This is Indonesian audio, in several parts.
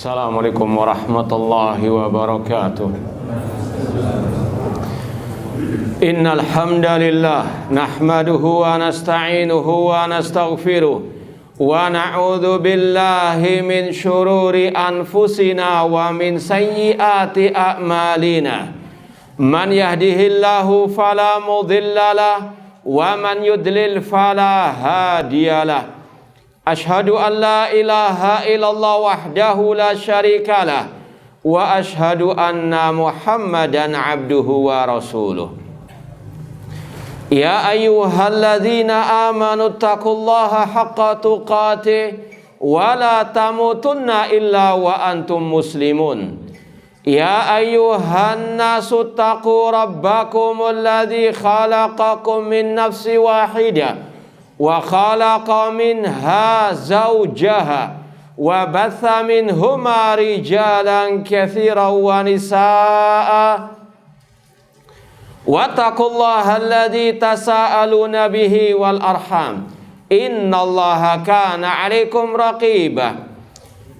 Assalamualaikum warahmatullahi wabarakatuh. Innal hamdalillah nahmaduhu wa nasta'inuhu wa nastaghfiruh wa na'udzu billahi min syururi anfusina wa min sayyiati a'malina. Man yahdihillahu fala mudhillalah wa man yudlil fala hadiyalah. Ashhadu an la ilaha illallah wahdahu la syarikalah wa ashhadu anna Muhammadan abduhu wa rasuluh. Ya ayyuhalladzina amanu taqullaha haqqa tuqatih wa la tamutunna illa wa antum muslimun. Ya ayyuhan nasu taqu rabbakumul ladzi khalaqakum min nafsin wahidah wa khalaqa minha zawjaha wa batha minhuma rijalan katsiran wa nisaa'a wattaqullaha alladzi tasaaluna bihi wal arham innallaha kana 'alaikum raqiba.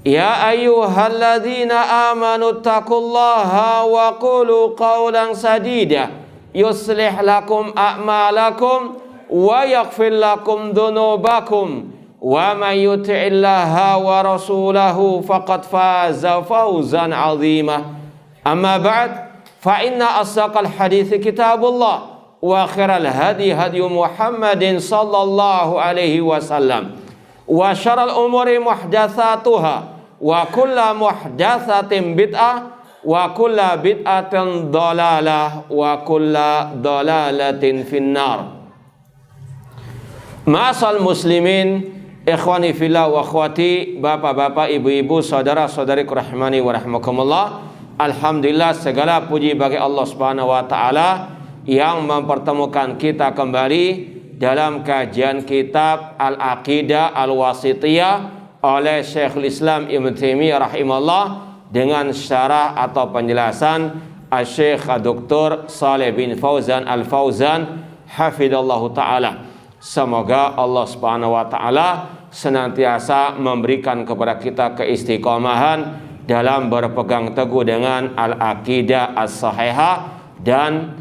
Ya ayyuhalladzina amanu taqullaha wa qulu qawlan sadida yuslih lakum a'malakum wa yaghfir lakum dhunubakum wa man yuti'illaha wa rasulahu faqad faza fawzan 'azima. Amma ba'd, fa inna asdaqal hadithi kitabullah wa khairal hadi hadi Muhammadin sallallahu alaihi wasallam wa syarrul umuri muhdatsatuha wa kullu muhdatsatin bid'ah wa kullu bid'atin dhalalah wa kullu dhalalatin finnar. Ma'asal muslimin, ikhwani fillah wa akhwati, bapak-bapak, ibu-ibu, saudara-saudari rahimani wa rahmakumullah. Alhamdulillah, segala puji bagi Allah Subhanahu wa taala yang mempertemukan kita kembali dalam kajian kitab Al-Aqidah Al-Wasithiyah oleh Syekhul Islam Ibnu Taimiyah rahimahullah dengan syarah atau penjelasan Syekh Dr. Shalih bin Fauzan Al-Fauzan hafidhallahu taala. Semoga Allah Subhanahu wa taala senantiasa memberikan kepada kita keistiqomahan dalam berpegang teguh dengan al-aqidah as-sahihah dan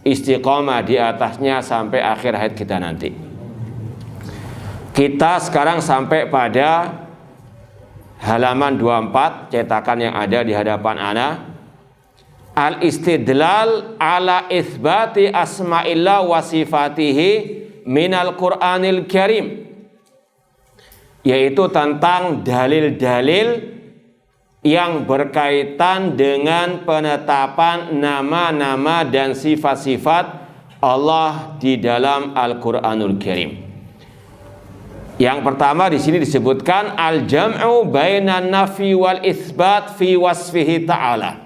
istiqomah di atasnya sampai akhir hayat kita nanti. Kita sekarang sampai pada halaman 24 cetakan yang ada di hadapan ana. Al-istidlal ala itsbati asma'illah wa sifatihi minal Qur'anil Karim, yaitu tentang dalil-dalil yang berkaitan dengan penetapan nama-nama dan sifat-sifat Allah di dalam Al-Qur'anul Karim. Yang pertama di sini disebutkan al-jam'u bainan nafi wal itsbat fi wasfihi ta'ala.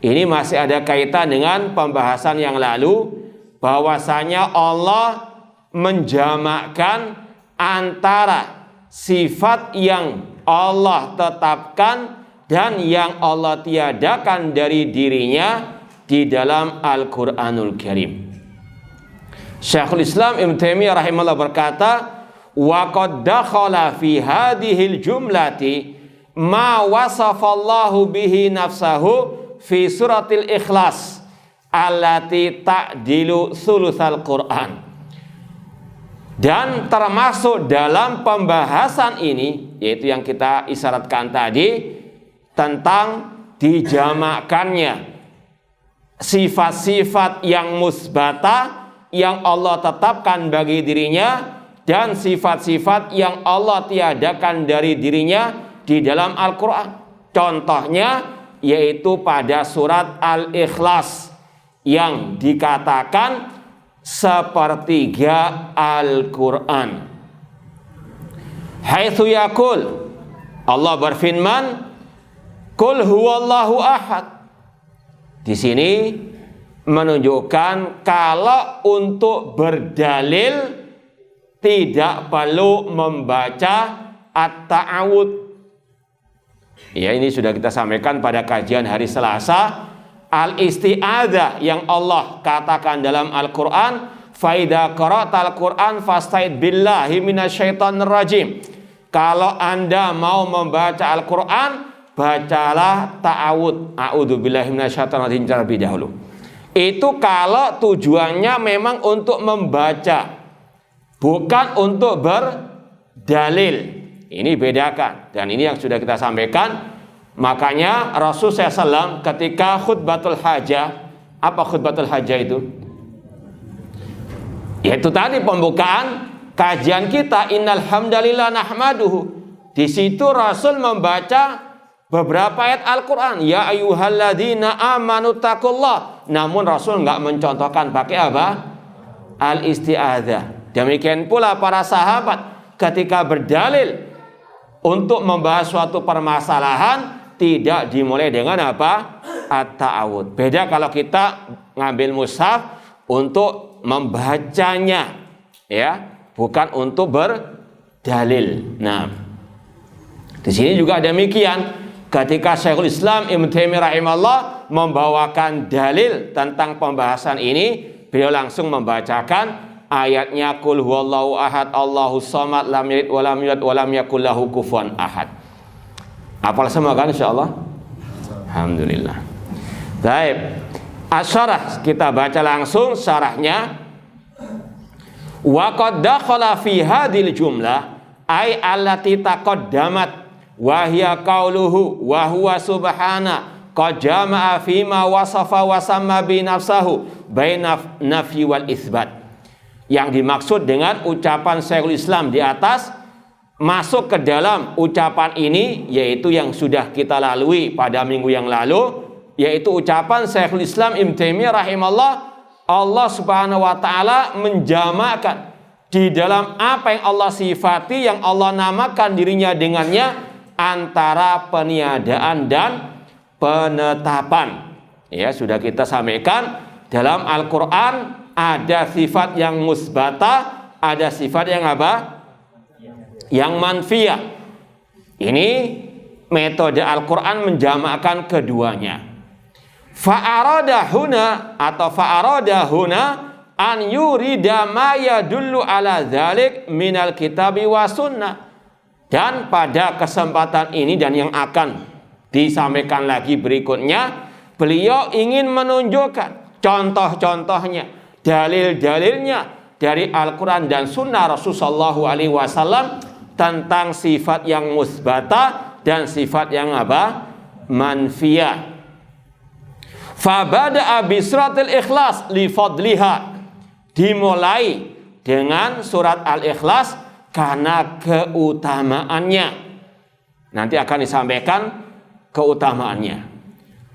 Ini masih ada kaitan dengan pembahasan yang lalu, bahwasanya Allah menjamakkan antara sifat yang Allah tetapkan dan yang Allah tiadakan dari dirinya di dalam Al-Qur'anul Karim. Syekhul Islam Ibnu Taimiyah rahimahullah berkata, wa qad dakhala fi hadhil jumlati ma wasafallahu bihi nafsahu fi suratil Ikhlas allati ta'dilu thulutsal Qur'an. Dan termasuk dalam pembahasan ini, yaitu yang kita isyaratkan tadi, tentang dijamakkannya sifat-sifat yang musbata yang Allah tetapkan bagi dirinya dan sifat-sifat yang Allah tiadakan dari dirinya di dalam Al-Quran. Contohnya yaitu pada surat Al-Ikhlas yang dikatakan sepertiga Al-Quran. Haitsu yaqul, Allah berfirman, Qul huwallahu ahad. Di sini menunjukkan kalau untuk berdalil tidak perlu membaca at-ta'awud. Ya, ini sudah kita sampaikan pada kajian hari Selasa. Al-isti'adzah yang Allah katakan dalam Al-Quran, faida qara'tal Quran fasta'id billahi minasyaitonir rajim. Kalau Anda mau membaca Al-Quran, bacalah ta'awud, a'udzubillahi minasyaitonir rajim terlebih dahulu. Itu kalau tujuannya memang untuk membaca, bukan untuk berdalil. Ini bedakan, dan ini yang sudah kita sampaikan. Makanya Rasul SAW ketika khutbatul hajah, apa khutbatul hajah itu? Yaitu tadi pembukaan kajian kita, innal hamdalillah nahmaduhu. Di situ Rasul membaca beberapa ayat Al-Quran, ya ayyuhalladzina amanu taqullah. Namun Rasul nggak mencontohkan pakai apa? Al-isti'adzah. Demikian pula para sahabat ketika berdalil untuk membahas suatu permasalahan, tidak dimulai dengan apa? At-ta'awud. Beda kalau kita ngambil mushaf untuk membacanya, ya, bukan untuk berdalil. Nah, di sini juga demikian. Ketika Syekhul Islam Ibnu Taimiyah rahimahullah membawakan dalil tentang pembahasan ini, beliau langsung membacakan ayatnya qul huwallahu ahad Allahus samad lam yalid wa lam yulad wa lam yakul lahu kufuwan ahad. Hafal semua kan insyaallah? Alhamdulillah. Baik. Asyarah kita baca langsung syarahnya. Wa qad dakhala fi hadhil jumlah ay allati taqaddamat wa hiya qauluhu wa huwa subhana qad jama'a fi ma wasafa wa samma bi nafsahu baina nafyi wal itsbat. Yang dimaksud dengan ucapan Syekhul Islam di atas masuk ke dalam ucapan ini, yaitu yang sudah kita lalui pada minggu yang lalu, yaitu ucapan Syekhul Islam Ibnu Taimiyah rahimahullah, Allah Subhanahu wa taala menjamakan di dalam apa yang Allah sifati, yang Allah namakan dirinya dengannya, antara peniadaan dan penetapan. Ya, sudah kita sampaikan dalam Al-Qur'an ada sifat yang musbata, ada sifat yang apa? Yang manfiyah. Ini metode Al-Quran menjamakkan keduanya. Fa'arada huna atau fa'arada huna an yurida ma yadullu ala dzalik minal kitabi wa sunnah. Dan pada kesempatan ini dan yang akan disampaikan lagi berikutnya, beliau ingin menunjukkan contoh-contohnya, dalil-dalilnya dari Al-Quran dan Sunnah Rasulullah SAW tentang sifat yang musbata dan sifat yang apa? Manfiyah. Fabada'a bisratil ikhlas li fadliha. Dimulai dengan surat Al-Ikhlas karena keutamaannya. Nanti akan disampaikan keutamaannya.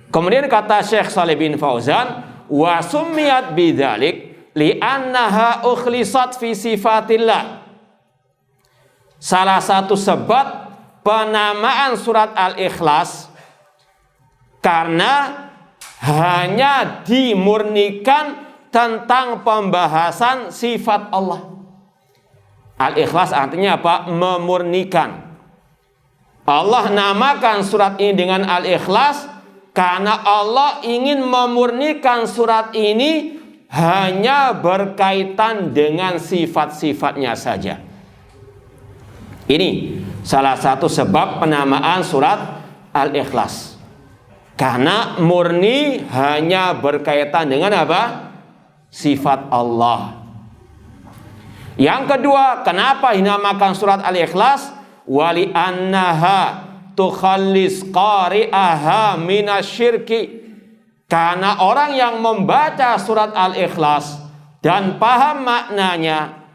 Kemudian kata Syekh Shalih bin Fauzan, wa summiyat bidzalik li'annaha ukhlisat fi sifatillah. Salah satu sebab penamaan surat Al-Ikhlas karena hanya dimurnikan tentang pembahasan sifat Allah. Al-Ikhlas artinya apa? Memurnikan. Allah namakan surat ini dengan Al-Ikhlas karena Allah ingin memurnikan surat ini hanya berkaitan dengan sifat-sifatnya saja. Ini salah satu sebab penamaan surat Al-Ikhlas. Karena murni hanya berkaitan dengan apa? Sifat Allah. Yang kedua, kenapa dinamakan surat Al-Ikhlas? Wali annaha tukhallis qari'aha minasyirki. Karena orang yang membaca surat Al-Ikhlas dan paham maknanya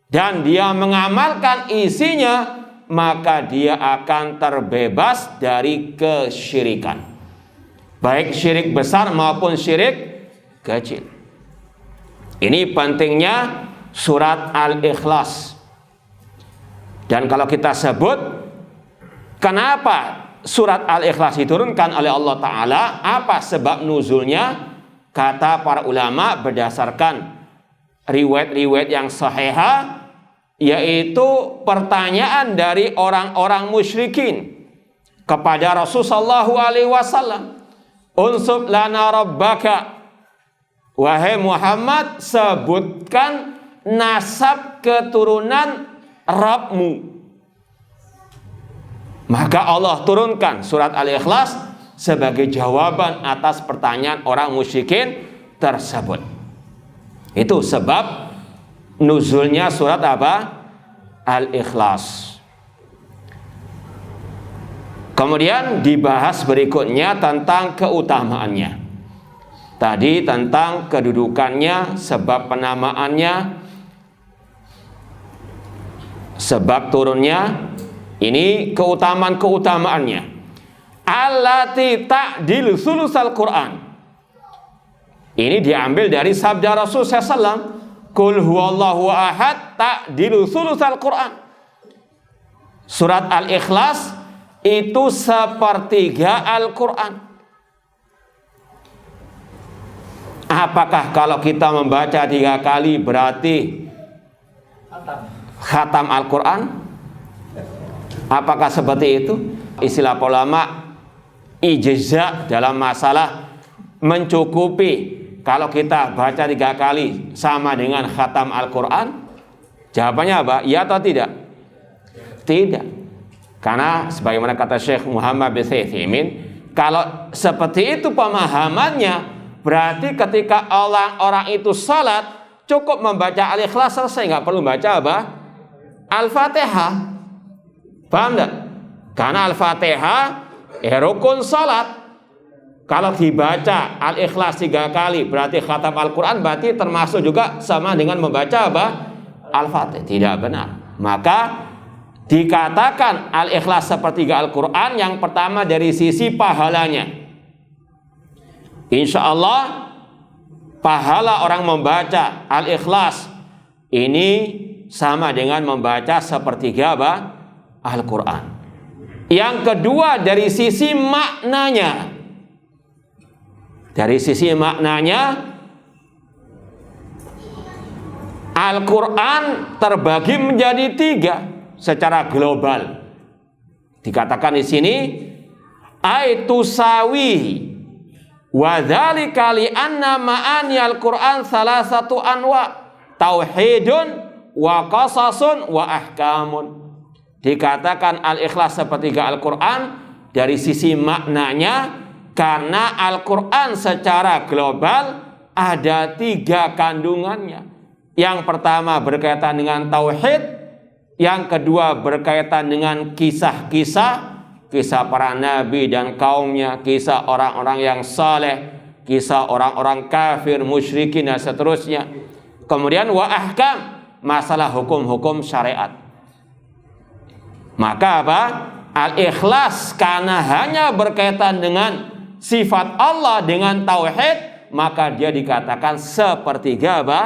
dan dia mengamalkan isinya, maka dia akan terbebas dari kesyirikan, baik syirik besar maupun syirik kecil. Ini pentingnya surat Al-Ikhlas. Dan kalau kita sebut kenapa surat Al-Ikhlas diturunkan oleh Allah Ta'ala, apa sebab nuzulnya? Kata para ulama berdasarkan riwayat-riwayat yang sahihah, yaitu pertanyaan dari orang-orang musyrikin kepada Rasulullah SAW. Unsub lana rabbaka, wahai Muhammad, sebutkan nasab keturunan Rabbmu. Maka Allah turunkan surat Al-Ikhlas sebagai jawaban atas pertanyaan orang musyrikin tersebut. Itu sebab nuzulnya surat apa? Al-Ikhlas. Kemudian dibahas berikutnya tentang keutamaannya. Tadi tentang kedudukannya, sebab penamaannya, sebab turunnya. Ini keutamaannya. Allati ta'dilu sulusal Quran. Ini diambil dari sabda Rasul SAW. Qul huwallahu ahad ta'dilu sulusal Quran. Surat Al-Ikhlas itu sepertiga Al-Quran. Apakah kalau kita membaca 3 kali berarti khatam Al-Quran? Apakah seperti itu? Istilah ulama ijza dalam masalah mencukupi. Kalau kita baca 3 kali sama dengan khatam Al-Quran? Jawabannya apa? Ya atau tidak? Tidak. Karena sebagaimana kata Syekh Muhammad bin Utsaimin, kalau seperti itu pemahamannya, berarti ketika orang itu salat cukup membaca Al-Ikhlas selesai, nggak perlu baca apa? Al-Fatihah. Paham enggak? Karena Al-Fatihah rukun salat. Kalau dibaca Al-Ikhlas 3 kali berarti khatam Al-Quran, berarti termasuk juga sama dengan membaca apa? Al-Fatihah. Tidak benar. Maka dikatakan Al-Ikhlas sepertiga Al-Quran. Yang pertama dari sisi pahalanya. Insya Allah pahala orang membaca Al-Ikhlas ini sama dengan membaca sepertiga apa? Al-Quran. Yang kedua dari sisi maknanya. Dari sisi maknanya, Al-Quran terbagi menjadi 3 secara global. Dikatakan di sini, aitusawi wa dzalika li anna ma'ani Al-Quran salah satu anwa, tauhidun wa qasasun wa ahkamun. Dikatakan Al-Ikhlas sepertiga Al-Quran dari sisi maknanya, karena Al-Quran secara global ada 3 kandungannya. Yang pertama berkaitan dengan tauhid, yang kedua berkaitan dengan kisah-kisah, kisah para nabi dan kaumnya, kisah orang-orang yang saleh, kisah orang-orang kafir, musyrikin dan seterusnya. Kemudian wa ahkam, masalah hukum-hukum syariat. Maka apa? Al-Ikhlas karena hanya berkaitan dengan sifat Allah dengan tauhid, maka dia dikatakan sepertiga apa?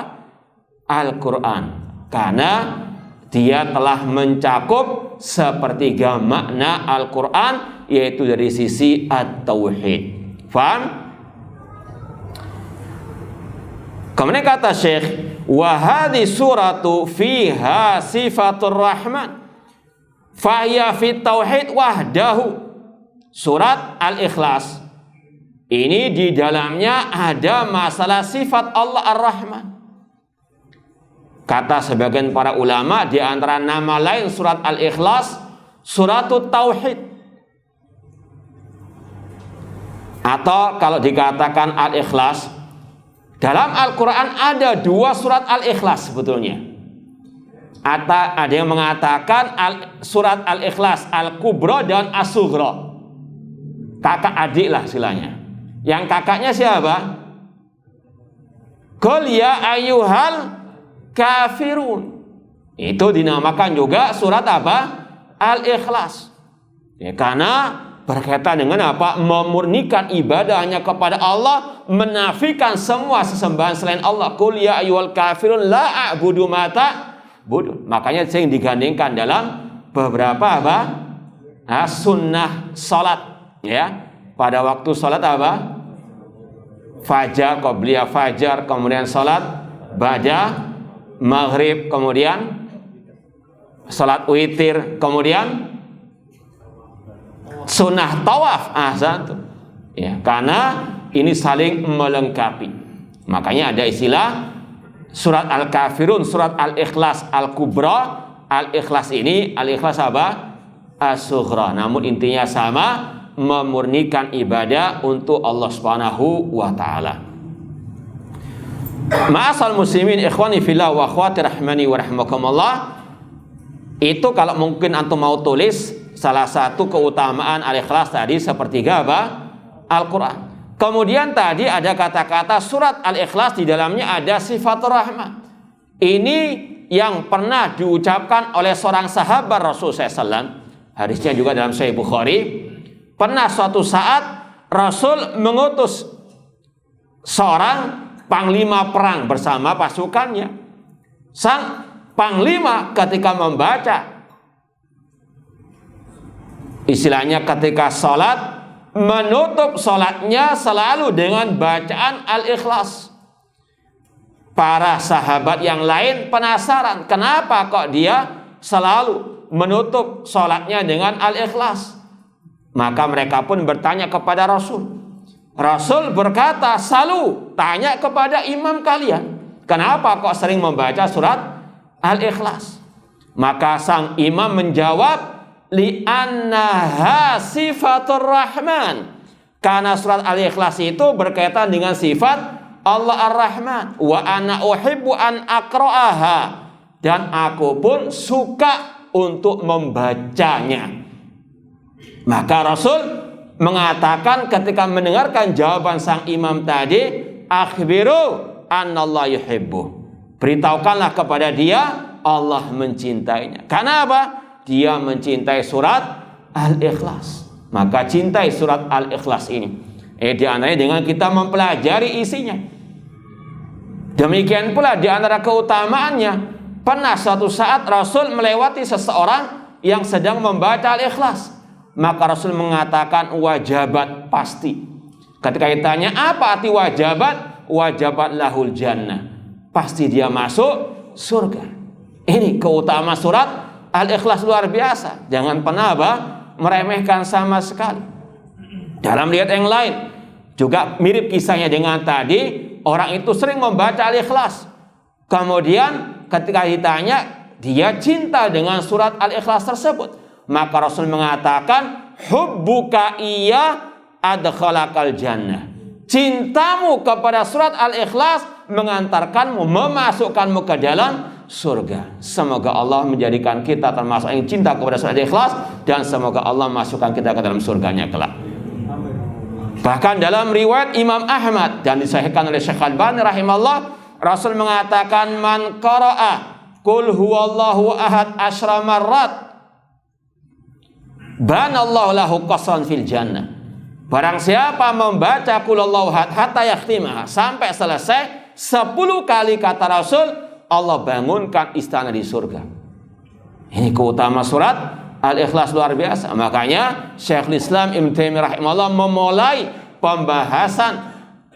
Al-Quran. Karena dia telah mencakup sepertiga makna Al-Quran, yaitu dari sisi at-tauhid. Faham? Kemudian kata Syekh, wa hadhi suratu fiha sifatur rahman fahiya fit tauhid wahdahu. Surat Al-Ikhlas ini di dalamnya ada masalah sifat Allah Ar-Rahman. Kata sebagian para ulama, di antara nama lain surat Al-Ikhlas, suratut tauhid. Atau kalau dikatakan Al-Ikhlas, dalam Al-Quran ada 2 surat Al-Ikhlas sebetulnya. Atau ada yang mengatakan surat Al-Ikhlas Al-Kubra dan As-Sughra. Kakak adik lah istilahnya. Yang kakaknya siapa? Qul ya ayyuhal kafirun. Itu dinamakan juga surat apa? Al-Ikhlas. Ya, karena berkaitan dengan apa? Memurnikan ibadah hanya kepada Allah, menafikan semua sesembahan selain Allah. Qul ya ayyuhal kafirun la a'budu ma ta'budun. Makanya sering digandingkan dalam beberapa apa? Sunnah salat. Ya, pada waktu salat apa? Fajar, qabliyah fajar, kemudian salat ba'da maghrib, kemudian salat witir, kemudian sunnah tawaf. Satu. Ya, karena ini saling melengkapi. Makanya ada istilah surat Al-Kafirun, surat Al-Ikhlas Al-Kubra. Al-Ikhlas ini, Al-Ikhlas apa? as-sughra. Namun intinya sama, memurnikan ibadah untuk Allah Subhanahu wa taala. Ma'asal muslimin ikhwani fillah wa akhwati rahmani wa rahmakumullah. Itu kalau mungkin antum mau tulis salah satu keutamaan al-ikhlas tadi sepertiga apa? Al-Quran. Kemudian tadi ada kata-kata surat al-ikhlas, di dalamnya ada sifat rahmat. Ini yang pernah diucapkan oleh seorang sahabat Rasul SAW. Hadisnya juga dalam Sahih Bukhari. Pernah suatu saat Rasul mengutus seorang panglima perang bersama pasukannya. Sang panglima ketika membaca, istilahnya ketika sholat, menutup sholatnya selalu dengan bacaan al-ikhlas. Para sahabat yang lain penasaran, kenapa kok dia selalu menutup sholatnya dengan al-ikhlas. Maka mereka pun bertanya kepada Rasul. Rasul berkata, selalu tanya kepada imam kalian, kenapa kok sering membaca surat al-ikhlas. Maka sang imam menjawab, li'annaha sifatur rahman, karena surat al-ikhlas itu berkaitan dengan sifat Allah ar-Rahman. Wa ana uhibbu an aqra'aha, dan aku pun suka untuk membacanya. Maka Rasul mengatakan ketika mendengarkan jawaban sang imam tadi, akhbiru annallahu yuhibbu, beritahukanlah kepada dia Allah mencintainya. Karena apa? Dia mencintai surat al-ikhlas. Maka cintai surat al-ikhlas ini. Di antaranya dengan kita mempelajari isinya. Demikian pula di antara keutamaannya, pernah suatu saat Rasul melewati seseorang yang sedang membaca al-ikhlas. Maka Rasul mengatakan wajabat, pasti. Ketika ditanya apa arti wajabat, wajabat lahul jannah, pasti dia masuk surga. Ini keutamaan surat al-ikhlas luar biasa. Jangan pernah meremehkan sama sekali. Dalam riwayat yang lain juga mirip kisahnya dengan tadi, orang itu sering membaca al-ikhlas. Kemudian ketika ditanya, dia cinta dengan surat al-ikhlas tersebut. Maka Rasul mengatakan, hubbuka iya adkhalakal jannah, cintamu kepada surat al-ikhlas mengantarkanmu, memasukkanmu ke dalam surga. Semoga Allah menjadikan kita termasuk yang cinta kepada surat al-ikhlas, dan semoga Allah masukkan kita ke dalam surganya kelak. Bahkan dalam riwayat Imam Ahmad dan disahihkan oleh Syekh Albani rahimahullah, Rasul mengatakan, man qara'a qul huwallahu ahad asyra marrat banallahu lahu qasran fil jannah. Barang siapa membaca qul huwallahu ahad hatta yakhtimah, sampai selesai 10 kali, kata Rasul, Allah bangunkan istana di surga. Ini keutamaan surat al-ikhlas luar biasa. Makanya Syekhul Islam Ibnu Taimiyah rahimahullah memulai pembahasan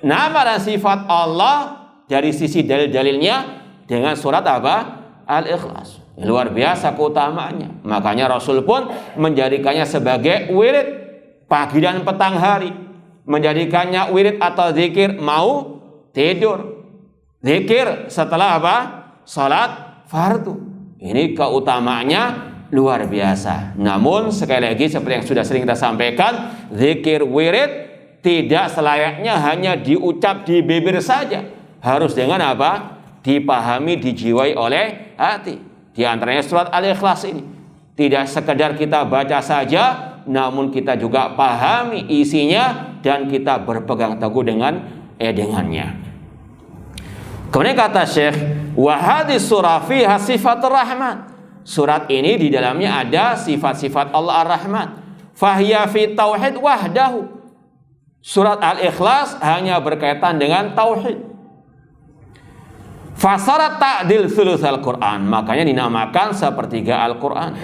nama dan sifat Allah dari sisi dalil-dalilnya dengan surat apa? Al-ikhlas. Luar biasa keutamaannya. Makanya Rasul pun menjadikannya sebagai wirid pagi dan petang hari, menjadikannya wirid atau zikir mau tidur, zikir setelah apa? Salat fardu. Ini keutamaannya luar biasa. Namun sekali lagi seperti yang sudah sering kita sampaikan, zikir wirid tidak selayaknya hanya diucap di bibir saja. Harus dengan apa? Dipahami, dijiwai oleh hati. Di antaranya surat al-ikhlas ini tidak sekedar kita baca saja, namun kita juga pahami isinya dan kita berpegang teguh dengannya. Kemudian kata Syekh, wa hadis surah fiha sifatur rahman. Surat ini di dalamnya ada sifat-sifat Allah ar-Rahman. Fahiya fi tauhid wahdahu. Surat al-ikhlas hanya berkaitan dengan tauhid. Fasarat ta'dil thulutsal Quran, makanya dinamakan sepertiga Al-Quran.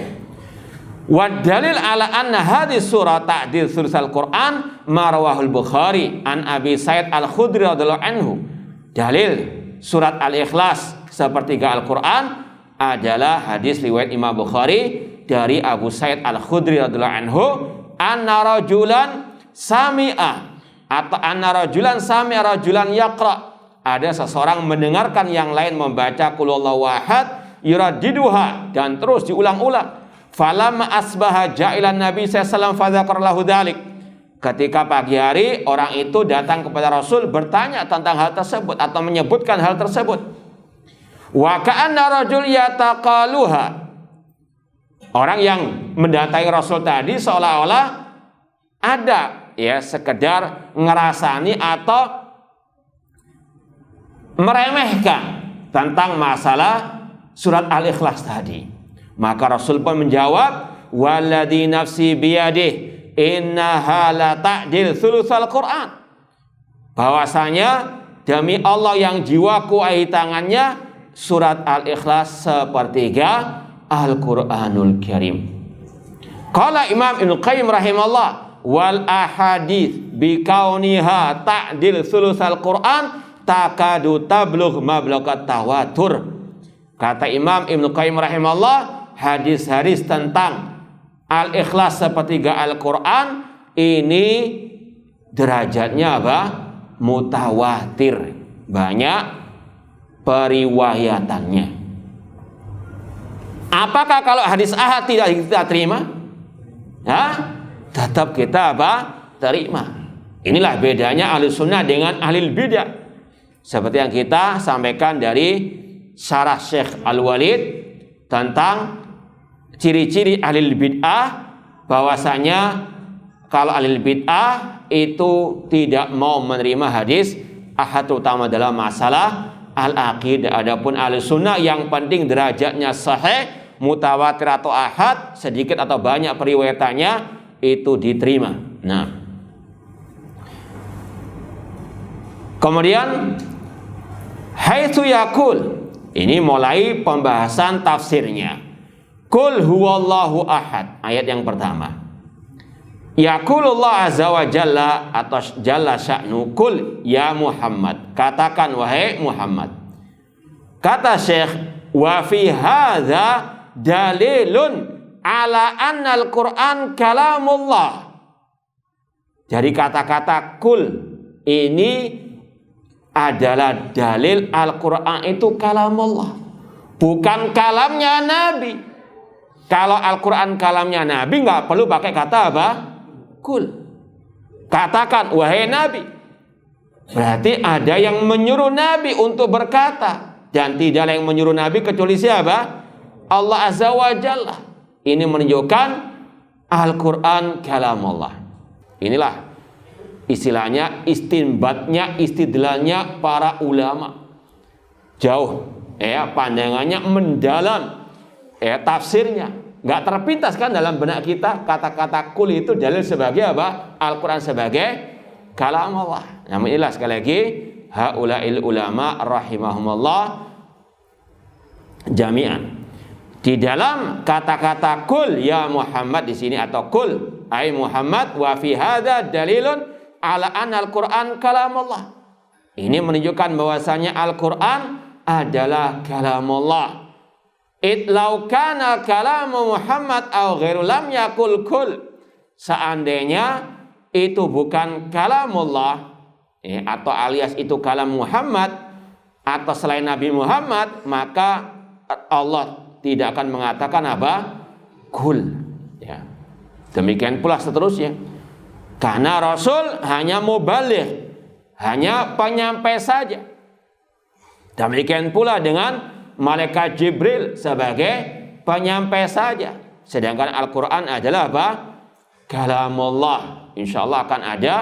Wa dalil ala anna hadis surah ta'dil thulutsal Quran marwahul Bukhari an Abi Sa'id Al-Khudri radhiyallahu anhu. Dalil surat Al-Ikhlas sepertiga Al-Quran adalah hadis riwayat Imam Bukhari dari Abu Sa'id Al-Khudri radhiyallahu anhu, anna rajulan sami'a atau anna rajulan sami'a rajulan yaqra, ada seseorang mendengarkan yang lain membaca qul huwallahu ahad yuraddiduha, dan terus diulang-ulang. Falamma asbaha ja'ilan Nabi sallallahu alaihi wasallam fadzakar lahu dzalik. Ketika pagi hari orang itu datang kepada Rasul bertanya tentang hal tersebut atau menyebutkan hal tersebut. Wa ka'anna rajul yataqaluha. Orang yang mendatangi Rasul tadi seolah-olah ada ya sekedar ngerasani atau meremehkan tentang masalah surat Al-Ikhlas tadi. Maka Rasul pun menjawab, "Walladzi nafsi biyadih, innaha la ta'dil thulutsal Qur'an." Bahwasanya demi Allah yang jiwaku ada di tangannya, surat Al-Ikhlas sepertiga Al-Qur'anul Karim. Qala Imam Ibnu Qayyim rahimahullah, "Wal ahadits bi kauniha ta'dil thulutsal Qur'an takadu tablugh mablaghat tawatur." Kata Imam Ibnu Qayyim rahimahullah, hadis-hadis tentang Al-Ikhlas sepertiga Al-Quran ini derajatnya apa? Mutawatir, banyak periwayatannya. Apakah kalau hadis ahad tidak kita terima? Tetap kita apa? Terima. Inilah bedanya ahli sunnah dengan ahli bidah. Seperti yang kita sampaikan dari syarah Syekh Al-Walid tentang ciri-ciri ahli bid'ah, bahwasanya kalau ahli bid'ah itu tidak mau menerima hadis ahad terutama dalam masalah al-aqidah. Adapun ahli sunnah yang penting derajatnya sahih, mutawatir atau ahad, sedikit atau banyak periwayatannya itu diterima. Nah, kemudian haitsu yaqul, ini mulai pembahasan tafsirnya. Qul huwallahu ahad, ayat yang pertama. Yaqulullah azza wa jalla atau jalla sya'nu, qul ya Muhammad, katakan wahai Muhammad. Kata Syekh, wa fi hadza dalilun ala anna al-Qur'an kalamullah. Jadi kata-kata qul ini adalah dalil Al-Quran itu kalamullah, bukan kalamnya Nabi. Kalau Al-Quran kalamnya Nabi nggak perlu pakai kata apa? Kul. Katakan wahai Nabi. Berarti ada yang menyuruh Nabi untuk berkata, dan tidak ada yang menyuruh Nabi kecuali siapa? Allah Azza wa Jalla. Ini menunjukkan Al-Quran kalamullah. Inilah istilahnya, istinbatnya, istidlalnya para ulama. Jauh ya, pandangannya mendalam ya, tafsirnya nggak terpintas kan dalam benak kita. Kata-kata kul itu dalil sebagai apa? Al-Quran sebagai kalam Allah. Namun inilah sekali lagi haulail ulama rahimahumullah jami'an. Di dalam kata-kata kul ya Muhammad di sini atau kul ai Muhammad wa fi hadza dalilun ala anna al-Quran kalamullah. Ini menunjukkan bahwasanya Al-Quran adalah kalamullah. Itlau kana kalamu Muhammad au ghairu lam yakul kul. Seandainya itu bukan kalamullah ya, atau alias itu kalam Muhammad atau selain Nabi Muhammad, maka Allah tidak akan mengatakan apa? Kul ya. Demikian pula seterusnya. Karena Rasul hanya mubaligh, hanya penyampai saja. Demikian pula dengan malaikat Jibril sebagai penyampai saja. Sedangkan Al-Quran adalah apa? Kalamullah. InsyaAllah akan ada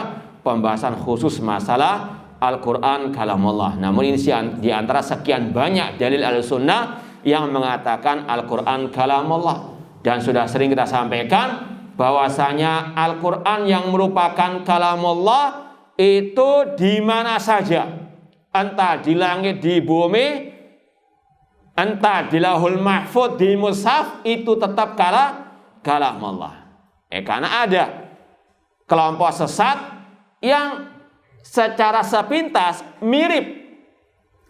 pembahasan khusus masalah Al-Quran kalamullah. Namun ini di antara sekian banyak dalil al-sunnah yang mengatakan Al-Quran kalamullah. Dan sudah sering kita sampaikan bahwasanya Al-Quran yang merupakan kalamullah itu di mana saja. Entah di langit, di bumi, entah di lahul mahfud, di mushaf, itu tetap kalamullah. Karena ada kelompok sesat yang secara sepintas mirip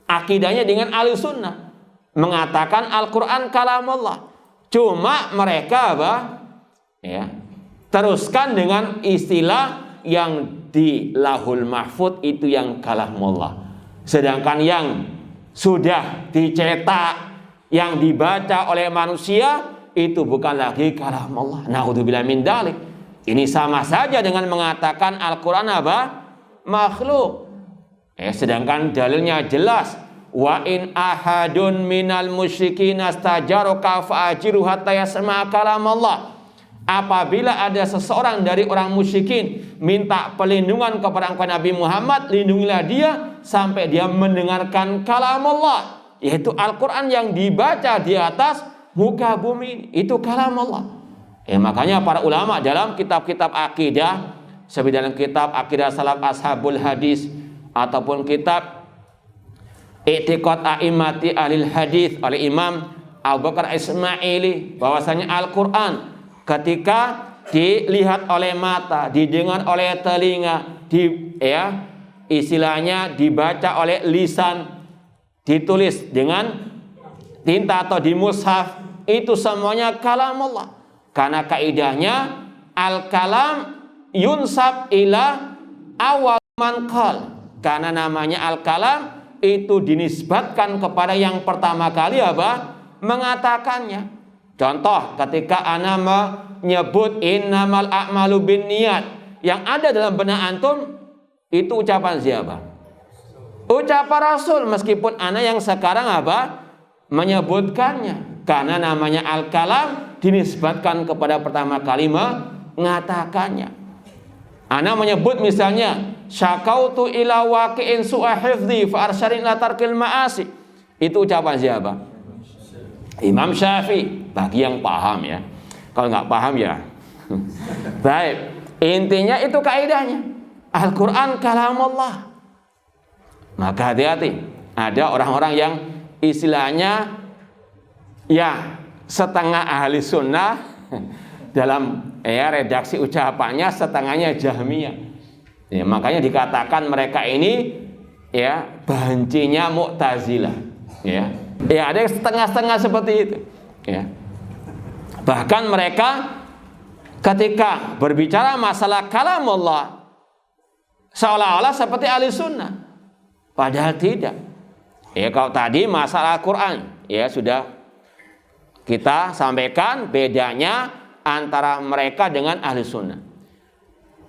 akidahnya dengan Ahlussunnah, mengatakan Al-Quran kalamullah. Cuma mereka apa? Ya, teruskan dengan istilah yang di lahul mahfud itu yang kalamullah. Sedangkan yang sudah dicetak, yang dibaca oleh manusia, itu bukan lagi kalam Allah. Na'udzubillah min dzalik. Ini sama saja dengan mengatakan Al-Quran apa? Makhluk. Sedangkan dalilnya jelas. Wa in ahadun minal musyrikin astajaraka fa'ajiru hatta yasma'a kalam Allah. Apabila ada seseorang dari orang musyrikin minta perlindungan kepada Nabi Muhammad, lindungilah dia sampai dia mendengarkan kalam Allah, yaitu Al-Quran yang dibaca di atas muka bumi ini. Itu kalam Allah. Makanya para ulama dalam kitab-kitab akidah, seperti dalam kitab Akidah Salaf Ashabul Hadis ataupun kitab I'tiqad A'immati Ahlil Hadis oleh Imam Abu Bakar Ismaili, bahwasanya Al-Quran ketika dilihat oleh mata, didengar oleh telinga, istilahnya dibaca oleh lisan, ditulis dengan tinta atau di mushaf, itu semuanya kalam Allah. Karena kaidahnya al-kalam yunsab ila awal man qal. Karena namanya al-kalam itu dinisbatkan kepada yang pertama kali apa? Mengatakannya. Contoh, ketika ana menyebut innamal a'malu binniyat, yang ada dalam benak antum itu ucapan siapa? Ucapan Rasul, meskipun ana yang sekarang apa? Menyebutkannya. Karena namanya al-kalam dinisbatkan kepada pertama kali mengatakannya. Ana menyebut misalnya syakautu ila waqi'in su'a hifdzi fa arsyadin la tarkil ma'asi. Itu ucapan siapa? Imam Syafi'i, bagi yang paham ya. Kalau nggak paham ya. Baik, intinya itu kaidahnya. Al-Quran kalam Allah. Maka hati-hati, ada orang-orang yang istilahnya ya setengah ahli sunnah dalam redaksi ucapannya, setengahnya Jahmiyah. Ya, makanya dikatakan mereka ini ya bancinya Mu'tazilah. Ya, ada yang setengah-setengah seperti itu. Ya. Bahkan mereka ketika berbicara masalah kalam Allah seolah-olah seperti ahli sunnah, padahal tidak. Ya, kalau tadi masalah Al-Quran ya sudah kita sampaikan bedanya antara mereka dengan ahli sunnah.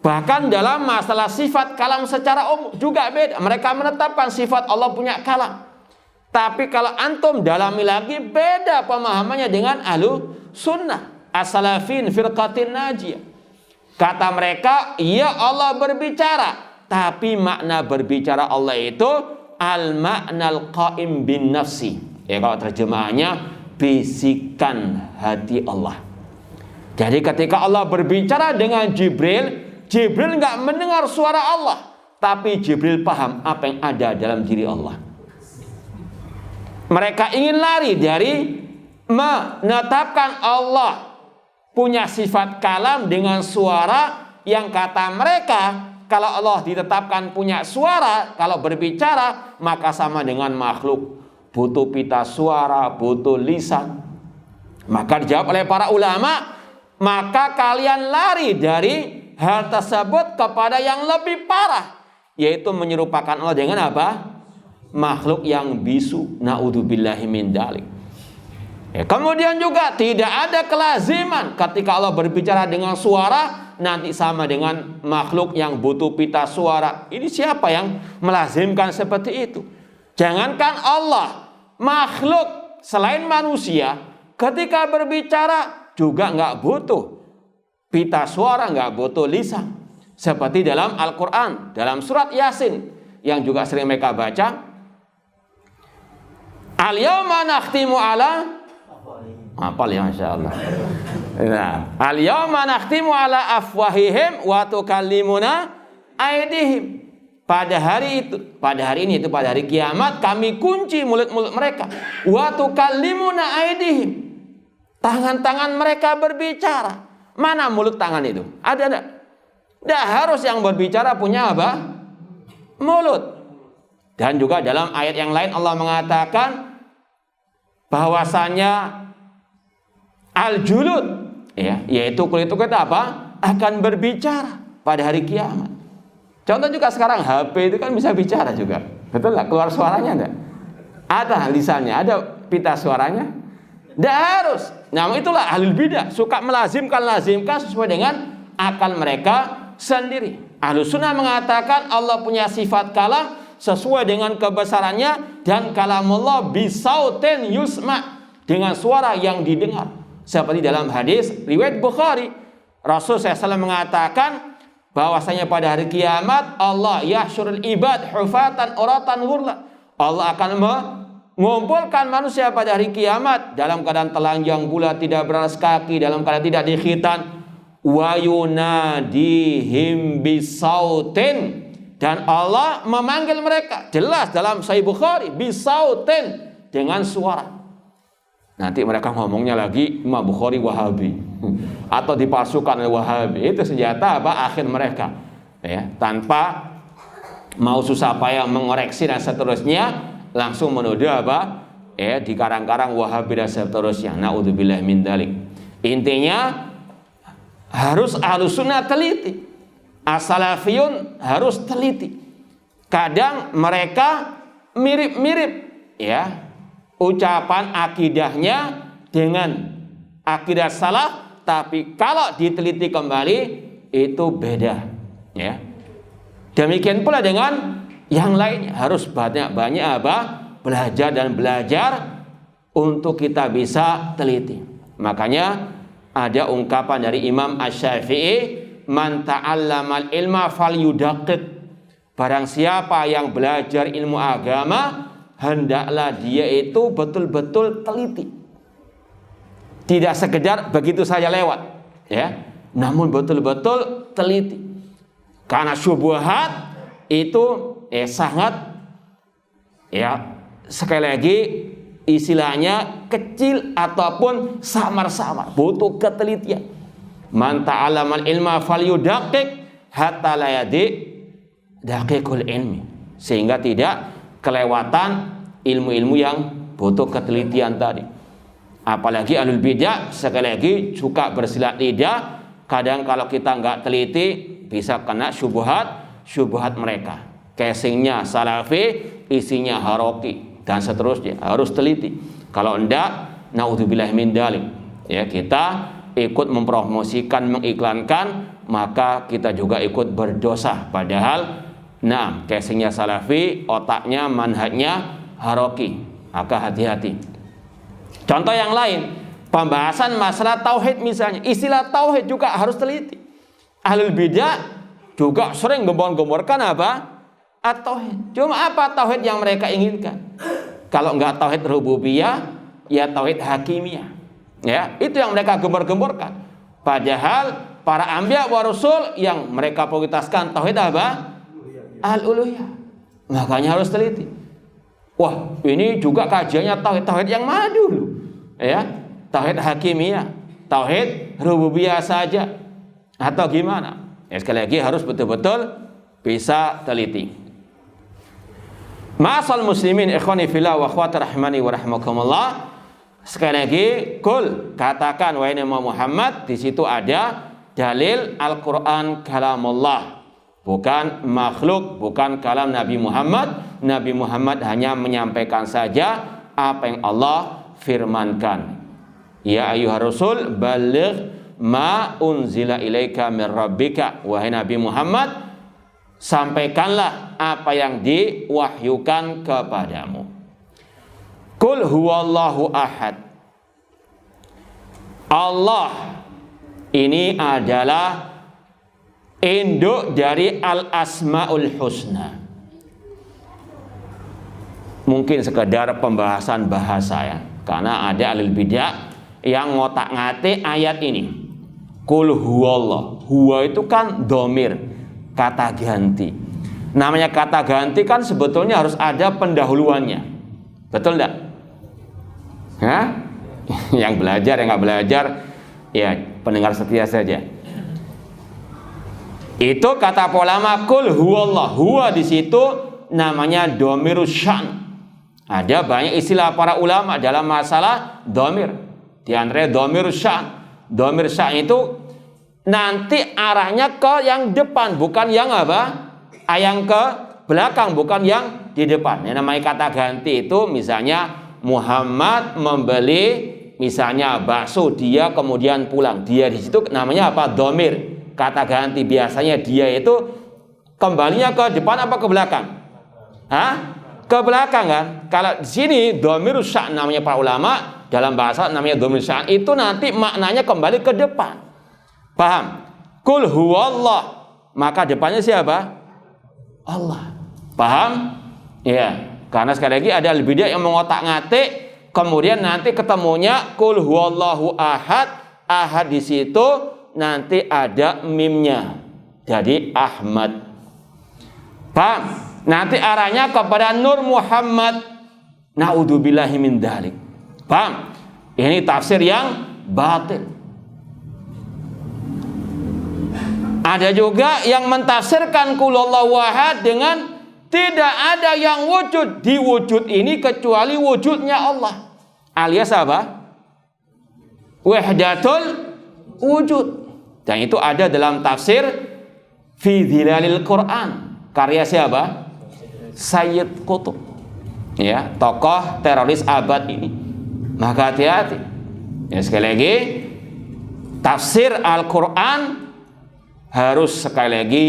Bahkan dalam masalah sifat kalam secara umum juga beda. Mereka menetapkan sifat Allah punya kalam. Tapi kalau antum dalami lagi, beda pemahamannya dengan ahlu sunnah as-salafin firqatin najiyah. Kata mereka, ya Allah berbicara, tapi makna berbicara Allah itu al-ma'nal qa'im bin nafsi. Ya, kalau terjemahannya bisikan hati Allah. Jadi ketika Allah berbicara dengan Jibril, Jibril nggak mendengar suara Allah, tapi Jibril paham apa yang ada dalam diri Allah. Mereka ingin lari dari menetapkan Allah punya sifat kalam dengan suara yang kata mereka, kalau Allah ditetapkan punya suara, kalau berbicara maka sama dengan makhluk, butuh pita suara, butuh lisan. Maka dijawab oleh para ulama, maka kalian lari dari hal tersebut kepada yang lebih parah, yaitu menyerupakan Allah dengan apa? Makhluk yang bisu. Na'udzubillahi min dzalik. Kemudian juga tidak ada kelaziman ketika Allah berbicara dengan suara nanti sama dengan makhluk yang butuh pita suara. Ini siapa yang melazimkan seperti itu? Jangankan Allah, makhluk selain manusia ketika berbicara juga nggak butuh pita suara, nggak butuh lisan. Seperti dalam Al-Quran, dalam surat Yasin yang juga sering mereka baca, al-yawma nakhtimu ala apal ya masyaallah. Nah, al-yawma nakhtimu ala afwahihim wa tukallimuna aydihim. Pada hari ini itu pada hari kiamat kami kunci mulut-mulut mereka. Wa tukallimuna aydihim. Tangan-tangan mereka berbicara. Mana mulut tangan itu? Ada enggak? Tidak harus yang berbicara punya apa? Mulut. Dan juga dalam ayat yang lain Allah mengatakan bahwasanya al-julud ya, yaitu kulit itu kita apa? Akan berbicara pada hari kiamat. Contoh juga sekarang HP itu kan bisa bicara juga. Betul nggak? Keluar suaranya enggak? Ada lisannya, ada pita suaranya? Tidak harus. Namun itulah ahlul bidah, suka melazimkan sesuai dengan akal mereka sendiri. Ahlus sunnah mengatakan Allah punya sifat kalam sesuai dengan kebesarannya, dan kalamullah bisautin yusma, dengan suara yang didengar. Seperti dalam hadis riwayat Bukhari, Rasul SAW mengatakan bahwasanya pada hari kiamat Allah yahsyurul ibad hufatan uratan ghurla. Allah akan mengumpulkan manusia pada hari kiamat dalam keadaan telanjang bulat, tidak beralas kaki, dalam keadaan tidak dikhitan. Wa yunadihim bisautin, dan Allah memanggil mereka, jelas dalam Sahih Bukhari, bisautin, dengan suara. Nanti mereka ngomongnya lagi Imam Bukhari Wahabi atau dipalsukan oleh Wahabi. Itu senjata apa? Akhir mereka, ya, tanpa mau susah payah mengoreksi dan seterusnya, langsung menuduh apa? Di karang-karang Wahabi dan seterusnya. Naudzubillah min dzalik. Intinya harus Ahlus Sunnah teliti, as-salafiyun harus teliti. Kadang mereka mirip-mirip, ya, ucapan akidahnya dengan akidah salaf, tapi kalau diteliti kembali itu beda, ya. Demikian pula dengan yang lainnya, harus banyak-banyak apa? Belajar untuk kita bisa teliti. Makanya ada ungkapan dari Imam Asy-Syafi'i, man ta'allamal ilma falyudaqqiq. Barang siapa yang belajar ilmu agama, hendaklah dia itu betul-betul teliti. Tidak sekedar begitu saja lewat, ya, namun betul-betul teliti. Karena syubhat itu sangat, ya, sekali lagi istilahnya kecil ataupun samar-samar, butuh ketelitian. Man ta'allamal ilma falyudaqqiq hatta la daqiqul ilmi, sehingga tidak kelewatan ilmu-ilmu yang butuh ketelitian tadi. Apalagi ahlul bidah sekali lagi suka bersilat lidah. Kadang kalau kita nggak teliti bisa kena syubhat mereka. Casingnya salafi, isinya haroki dan seterusnya. Harus teliti. Kalau enggak, naudzubillah min dzalik, ya, kita ikut mempromosikan, mengiklankan, maka kita juga ikut berdosa. Padahal casingnya salafi, otaknya, manhajnya haroki. Maka hati-hati. Contoh yang lain, pembahasan masalah tauhid misalnya, istilah tauhid juga harus teliti. Ahlul bidah juga sering gembor-gemborkan apa? At-tauhid. Cuma apa tauhid yang mereka inginkan? Kalau enggak tauhid rububiyah, ya tauhid hakimiyah. Ya, itu yang mereka gembor-gemborkan. Padahal para anbiya wa rasul yang mereka prioritaskan tauhid apa? Al-uluhiyah. Makanya harus teliti. Wah, ini juga kajiannya tauhid yang mana dulu? Ya, tauhid hakimiyah, tauhid rububiyah saja, atau gimana? Ya, sekali lagi harus betul-betul bisa teliti. Ma'asal muslimin ikhwani fillah wa akhwati rahimani wa rahmakumullah. Sekali lagi, kul, katakan wahai Nabi Muhammad, di situ ada dalil Al-Qur'an kalamullah, bukan makhluk, bukan kalam Nabi Muhammad. Nabi Muhammad hanya menyampaikan saja apa yang Allah firmankan. Ya ayyuhar rasul baligh ma unzila ilaika min rabbika. Wahai Nabi Muhammad, sampaikanlah apa yang diwahyukan kepadamu. Qul huwallahu ahad. Allah ini adalah induk dari al-asmaul husna. Mungkin sekedar pembahasan bahasa, ya, karena ada ahlul bidah yang ngotak-ngatik ayat ini. Qul huwallah. Huwa itu kan dhamir, kata ganti. Namanya kata ganti kan sebetulnya harus ada pendahuluannya. Betul enggak? Hah? Yang belajar, yang nggak belajar, ya pendengar setia saja. Itu kata ulama, qul huwallah. Huwa di situ namanya dhamirus syan. Ada banyak istilah para ulama dalam masalah dhamir. Di antara dhamirus syan. Dhamir syan itu nanti arahnya ke yang depan, bukan yang apa? Yang ke belakang, bukan yang di depan. Yang namanya kata ganti itu misalnya Muhammad membeli misalnya bakso, dia kemudian pulang. Dia di situ namanya apa? Dhamir, kata ganti. Biasanya dia itu kembalinya ke depan apa ke belakang? Hah? Ke belakang kan? Kalau di sini dhamir sya'n namanya para ulama, dalam bahasa namanya dhamir sya'n, itu nanti maknanya kembali ke depan. Paham? Qul huwallah, maka depannya siapa? Allah. Paham? Ya, karena sekali lagi ada al-bidah yang mengotak-ngatik, kemudian nanti ketemunya qul huwallahu ahad, ahad di situ nanti ada mimnya, jadi Ahmad. Paham? Nanti arahnya kepada Nur Muhammad. Naudzubillahi min dzalik. Paham? Ini tafsir yang batil. Ada juga yang mentafsirkan qul huwallahu ahad dengan tidak ada yang wujud di wujud ini kecuali wujudnya Allah. Alias apa? Wahdatul wujud. Dan itu ada dalam tafsir Fi Dhilalil Quran, karya siapa? Sayyid Qutb, ya, tokoh teroris abad ini. Maka hati-hati. Ya, sekali lagi, tafsir Al-Quran harus sekali lagi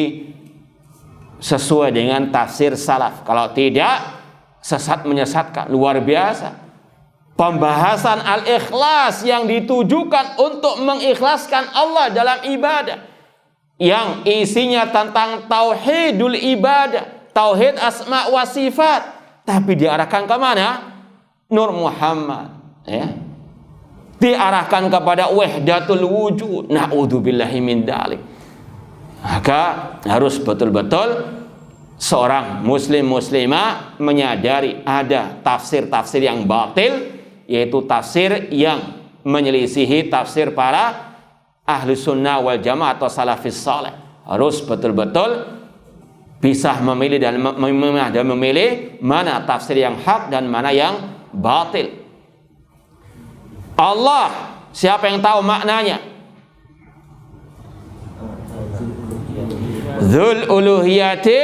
sesuai dengan tafsir salaf. Kalau tidak, sesat menyesatkan, luar biasa. Pembahasan al-ikhlas yang ditujukan untuk mengikhlaskan Allah dalam ibadah, yang isinya tentang tauhidul ibadah, tauhid asma wa sifat, tapi diarahkan ke mana? Nur Muhammad, ya. Diarahkan kepada wahdatul wujud. Naudzubillahi min dzalik. Maka harus betul-betul seorang muslim muslimah menyadari ada tafsir-tafsir yang batil, yaitu tafsir yang menyelisihi tafsir para ahli sunnah wal jamaah atau salafis saleh. Harus betul-betul bisa memilih dan memilih mana tafsir yang hak dan mana yang batil. Allah, siapa yang tahu maknanya? Dzul uluhiyati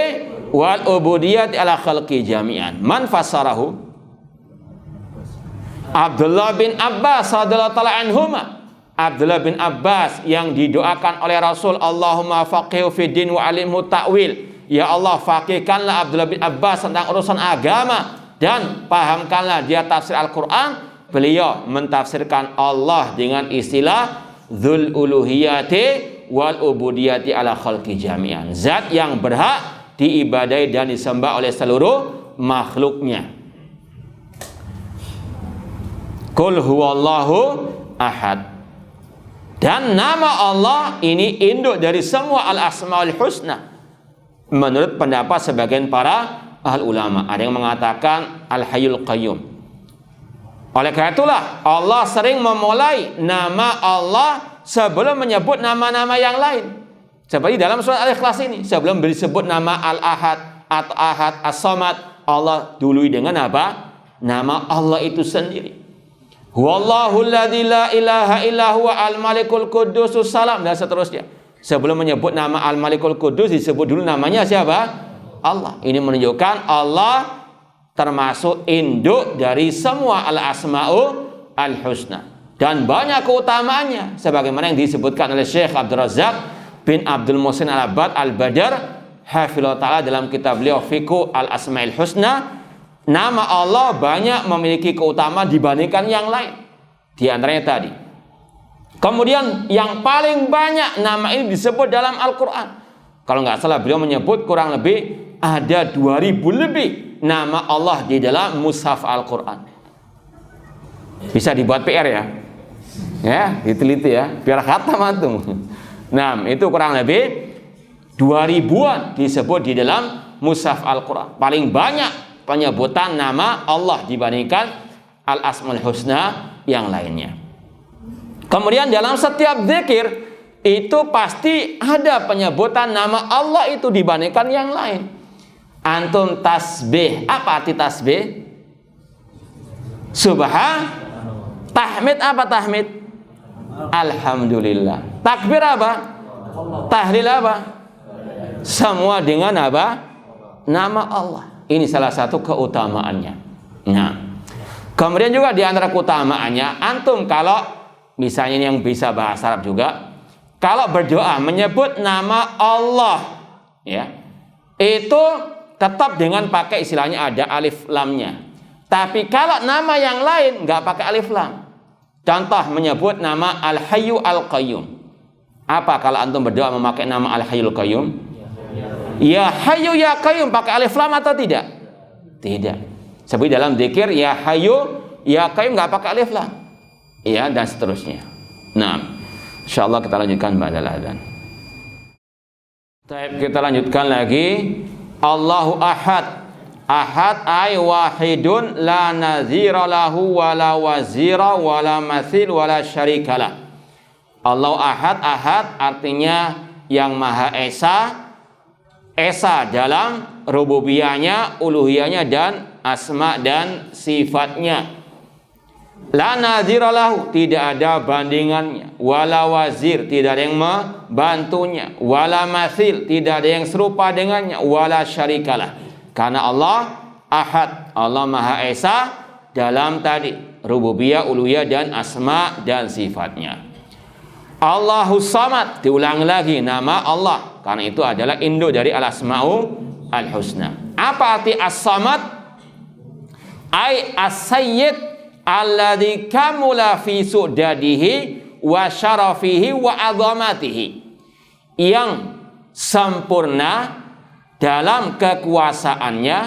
wal ubudiyati ala khalqi jami'an. Man fassarahu? Abdullah bin Abbas radhiyallahu ta'ala anhuma. Abdullah bin Abbas yang didoakan oleh Rasul, Allahumma faqihu fid din wa alimhu ta'wil. Ya Allah, faqihkanlah Abdullah bin Abbas tentang urusan agama dan pahamkanlah dia tafsir Al-Quran. Beliau mentafsirkan Allah dengan istilah dzul uluhiyati wal ubudiyati ala khalqi jami'an. Zat yang berhak diibadai dan disembah oleh seluruh makhluknya. Qul huwallahu ahad. Dan nama Allah ini induk dari semua al-asmaul husna. Menurut pendapat sebagian para ahli ulama, ada yang mengatakan al-hayyul qayyum. Oleh karena itulah Allah sering memulai nama Allah sebelum menyebut nama-nama yang lain. Seperti dalam surat Al-Ikhlas ini, sebelum disebut nama Al-Ahad atau Ahad As-Samad, Allah dului dengan apa? Nama Allah itu sendiri. Huwallahu alladzi la ilaha illa huwa al-malikul quddusus salam, dan seterusnya. Sebelum menyebut nama Al-Malikul Qudus disebut dulu namanya siapa? Allah. Ini menunjukkan Allah termasuk induk dari semua al-asma'u al-husna dan banyak keutamaannya sebagaimana yang disebutkan oleh Syekh Abdul Razak bin Abdul Muhsin Al-Abbad Al-Badar hafizallahu ta'ala dalam kitab beliau Fiqhu al-Asma'il Husna. Nama Allah banyak memiliki keutamaan dibandingkan yang lain. Di antaranya tadi. Kemudian yang paling banyak nama ini disebut dalam Al-Quran. Kalau nggak salah beliau menyebut kurang lebih ada 2000 lebih nama Allah di dalam mushaf Al-Quran. Bisa dibuat PR ya. Ya, diteliti ya, biar khatam antum. Nah, itu kurang lebih 2000-an disebut di dalam mushaf Al-Quran. Paling banyak penyebutan nama Allah dibandingkan Al-Asmaul Husna yang lainnya. Kemudian dalam setiap zikir itu pasti ada penyebutan nama Allah itu dibandingkan yang lain. Antum tasbih, apa arti tasbih? Subhan, tahmid apa tahmid? Alhamdulillah. Takbir apa? Tahlil apa? Semua dengan apa? Nama Allah. Ini salah satu keutamaannya. Nah, Kemudian juga di antara keutamaannya, antum kalau misalnya yang bisa bahasa Arab juga, kalau berdoa menyebut nama Allah, ya, itu tetap dengan pakai istilahnya ada alif lamnya. Tapi kalau nama yang lain nggak pakai alif lam. Contoh menyebut nama Al-Hayyu Al-Qayyum. Apa kalau antum berdoa memakai nama Al-Hayyu Al-Qayyum? Ya Hayyu Ya Qayyum pakai alif lam atau tidak? Tidak. Seperti dalam zikir ya Hayyu Ya Qayyum nggak pakai alif lam. Ya, dan seterusnya. Nah, insyaallah kita lanjutkan ba'dal adzan. Baik, kita lanjutkan lagi. Allahu Ahad. Ahad ay wahidun la nazira lahu wala wazira wala mathil wala syarikalah. Allahu Ahad, Ahad artinya yang Maha Esa. Esa dalam rububiyahnya, uluhiyahnya dan asma dan sifatnya. La nazira lahu, tidak ada bandingannya. Wala wazir, tidak ada yang membantunya. Wala mathil, tidak ada yang serupa dengannya. Wala syarikalah. Karena Allah Ahad, Allah Maha Esa dalam tadi rububiyah, uluhiyah dan asma dan sifatnya. Allahus Samad, diulang lagi nama Allah, karena itu adalah induk dari al-asma'ul al-husna. Apa arti as-samad? Ai as-sayyid alladzi kamula fi su'dadihi wa syarafihi wa azamatihi, yang sempurna dalam kekuasaannya,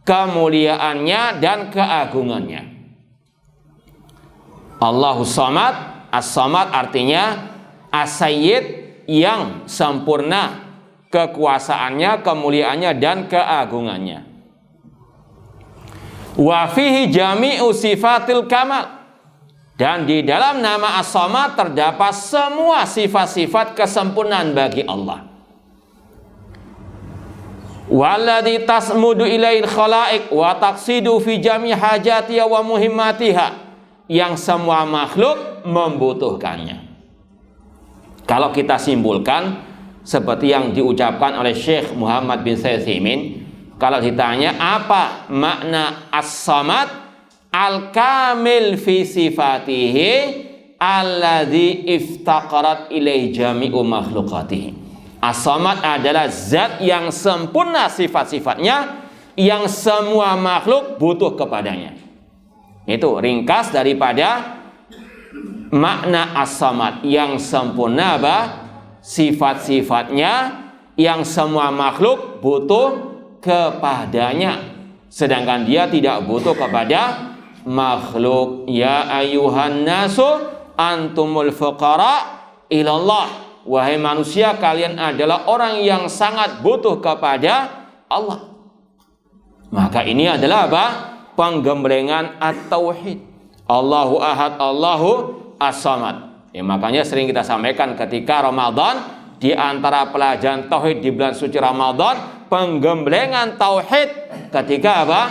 kemuliaannya dan keagungannya. Allahus Samad. As-Samad artinya as-sayyid, yang sempurna kekuasaannya, kemuliaannya dan keagungannya. Wa fihi jami'u sifatil kamal, dan di dalam nama As-Samad terdapat semua sifat-sifat kesempurnaan bagi Allah. Walladzi tasmudu ilail khalaik wa taqsidu fi jami' hajatiha wa muhimmatiha, yang semua makhluk membutuhkannya. Kalau kita simpulkan seperti yang diucapkan oleh Syekh Muhammad bin Utsaimin, kalau ditanya apa makna as-samad, al-kamil fi sifatihi alladzi iftaqarat ilaihi jami'u makhluqatihi. As-samad adalah zat yang sempurna sifat-sifatnya, yang semua makhluk butuh kepadanya. Itu ringkas daripada makna as-samad, yang sempurna apa? Sifat-sifatnya, yang semua makhluk butuh kepadanya, sedangkan dia tidak butuh kepada makhluk. Ya ayuhan nasu antumul fuqara ilallah, wahai manusia kalian adalah orang yang sangat butuh kepada Allah. Maka ini adalah apa? Penggemblengan at-tauhid. Allahu Ahad, Allahu As-Samad. Ya, makanya sering kita sampaikan ketika Ramadan, di antara pelajaran tauhid di bulan suci Ramadan, penggemblengan tauhid ketika apa?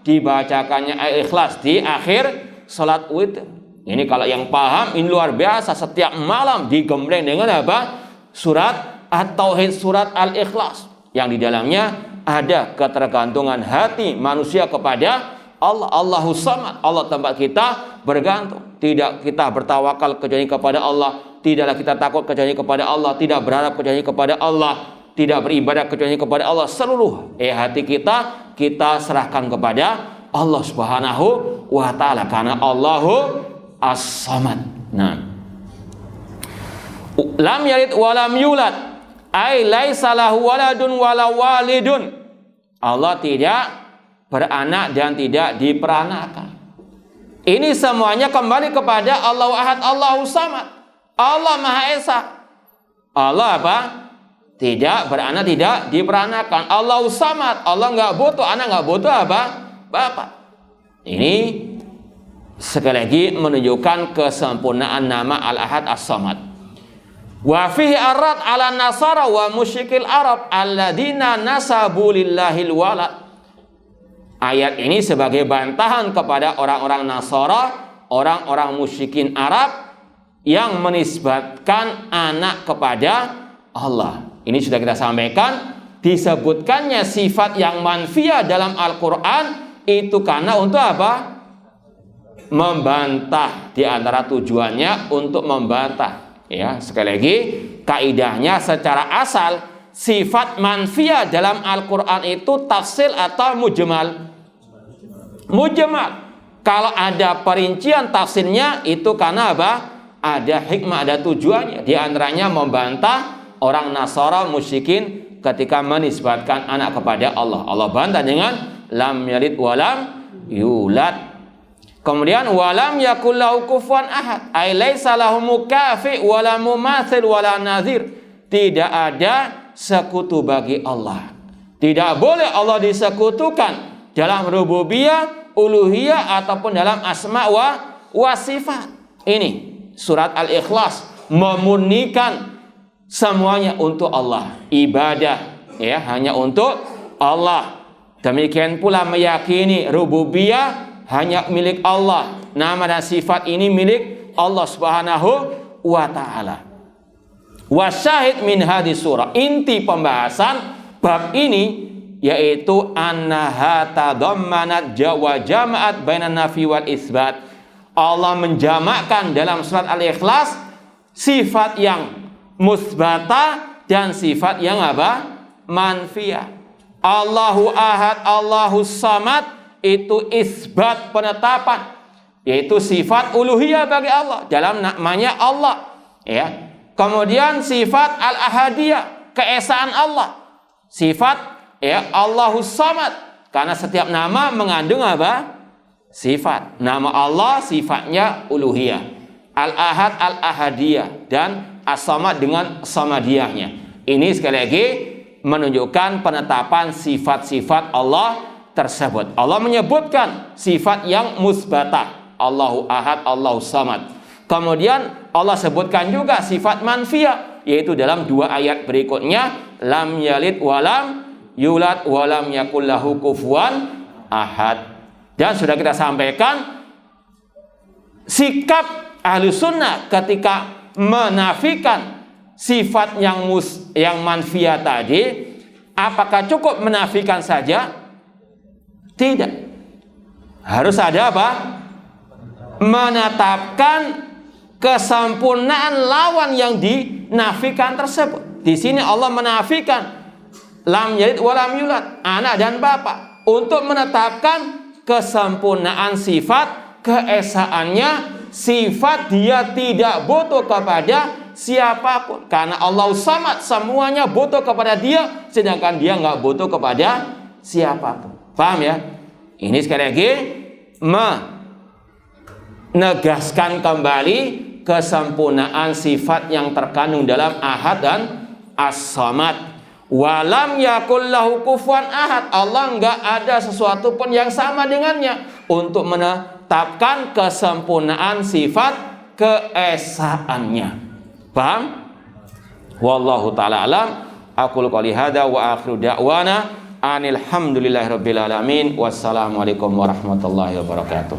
Dibacakannya ayat Ikhlas di akhir salat witir. Ini kalau yang paham, ini luar biasa, setiap malam digembleng dengan apa? Surat At-Tauhid, surat Al-Ikhlas, yang di dalamnya ada ketergantungan hati manusia kepada Allah. Allahus Samad, Allah tempat kita bergantung. Tidak kita bertawakal kecuali kepada Allah, tidaklah kita takut kecuali kepada Allah, tidak berharap kecuali kepada Allah, tidak beribadah kecuali kepada Allah. Seluruh hati kita serahkan kepada Allah Subhanahu wa ta'ala, karena Allahu As-Samad. Nah, lam yalid wa lam yulad, ai laisa lahu waladun wala walidun. Allah tidak beranak dan tidak diperanakan. Ini semuanya kembali kepada Allah Ahad, Allahus Samad. Allah Maha Esa. Allah apa? Tidak beranak, tidak diperanakan. Allahus Samad. Allah nggak butuh anak, nggak butuh apa? Bapak. Ini sekali lagi menunjukkan kesempurnaan nama Al-Ahad As-Samad. Wa fihi arad ala nasara wa musyrikil Arab alladzina nasabu lillahil walad. Ayat ini sebagai bantahan kepada orang-orang Nasara, orang-orang musyrikin Arab yang menisbatkan anak kepada Allah. Ini sudah kita sampaikan, disebutkannya sifat yang manfiyah dalam Al-Quran itu karena untuk apa? membantah. Di antara tujuannya untuk membantah. Ya, sekali lagi kaidahnya secara asal sifat manfiyah dalam Al-Quran itu tafsil atau mujmal? Mujmal. Kalau ada perincian tafsirnya itu karena apa? Ada hikmah, ada tujuannya. Di antaranya membantah orang Nasara musyrikin ketika menisbatkan anak kepada Allah. Allah bantah dengan lam yalid walam yulad. Kemudian walam yakul lahu kufuwan ahad, ay laisa lahu mukafi wala mumathil wala nadhir. Tidak ada sekutu bagi Allah. Tidak boleh Allah disekutukan dalam rububiyah, uluhiyah ataupun dalam asma wa sifat. Ini surat Al-Ikhlas memurnikan semuanya untuk Allah. Ibadah ya hanya untuk Allah. Demikian pula meyakini rububiyah hanya milik Allah. Nama dan sifat ini milik Allah Subhanahu wa ta'ala. Wasyahid min hadis surah. Inti pembahasan bab ini yaitu annaha tadammanat wa jama'at bainan nafi wal isbat. Allah menjamakkan dalam surat Al-Ikhlas sifat yang musbata dan sifat yang apa? Manfiyah. Allahu ahad, Allahu samad itu isbat penetapan, yaitu sifat uluhiyah bagi Allah dalam namanya Allah. Ya. Kemudian sifat al-ahadiyah, keesaan Allah. Sifat ya Allahu samad, karena setiap nama mengandung apa? Sifat. Nama Allah sifatnya uluhiyah. Al-ahad al-ahadiyah dan as-samad dengan samadiyahnya. Ini sekali lagi menunjukkan penetapan sifat-sifat Allah tersebut. Allah menyebutkan sifat yang musbatah. Allahu ahad, Allahu samad. Kemudian Allah sebutkan juga sifat manfiyah, yaitu dalam dua ayat berikutnya, lam yalid walam yulad walam yakul lahu kufuwan ahad. Dan sudah kita sampaikan sikap Ahlussunnah ketika menafikan sifat yang manfiyah tadi, apakah cukup menafikan saja? Tidak. Harus ada apa? Menetapkan kesempurnaan lawan yang dinafikan tersebut. Di sini Allah menafikan lam yalid walam yulad, anak dan bapak, untuk menetapkan kesempurnaan sifat, keesaannya, sifat dia tidak butuh kepada siapapun. Karena Allah samad, semuanya butuh kepada dia, sedangkan dia nggak butuh kepada siapapun. Paham ya? Ini sekali lagi menegaskan kembali kesempurnaan sifat yang terkandung dalam ahad dan as-samad. Walam yakul lahu kufuwan ahad. Allah enggak ada sesuatu pun yang sama dengannya untuk menetapkan kesempurnaan sifat keesaannya. Paham? Wallahu ta'ala alam. Aqulu qouli hadza wa akhiru da'wana anil hamdulillahirabbil alamin. Wassalamualaikum warahmatullahi wabarakatuh.